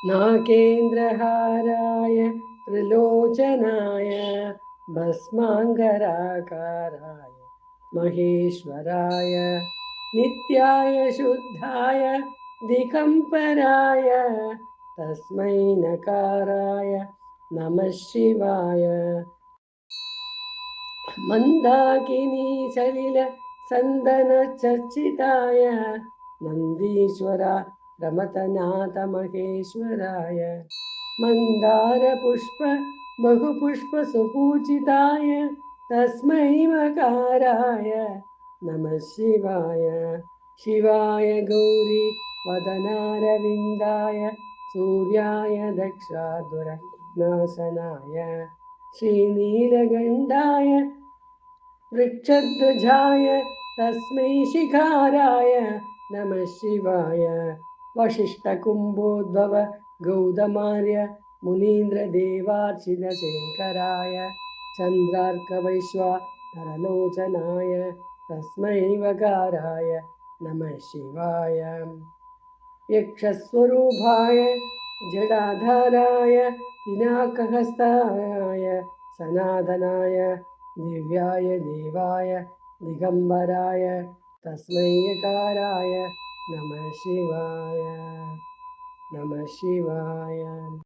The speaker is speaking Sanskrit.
नागेन्द्रहाराय त्रिलोचनाय भस्माङ्गराकाराय महेश्वराय नित्याय शुद्धाय दिगम्बराय तस्मै नकाराय नमः शिवाय। मन्दाकिनी सलिल सन्दन चर्चिताय नन्दीश्वरा रमतनाथ महेश्वराय मन्दार पुष्प बहुपुष्प सुपूजिताय तस्मै मकाराय नमः शिवाय। शिवाय गौरी वदनारविन्दाय सूर्याय दक्षाधुरनाशनाय श्रीनीलगण्डाय वृक्षध्वजाय तस्मै शिखाराय नमः शिवाय। वसिष्ठकुम्भोद्भव गौतमार्य मुनीन्द्रदेवार्चितशेखराय चन्द्रार्कवैश्वानरलोचनाय तस्मै वकाराय नमः शिवाय। यक्षस्वरूपाय जडाधाराय पिनाकहस्ताय सनातनाय दिव्याय देवाय दिगम्बराय तस्मै यकाराय नमः शिवाय। नमः शिवाय।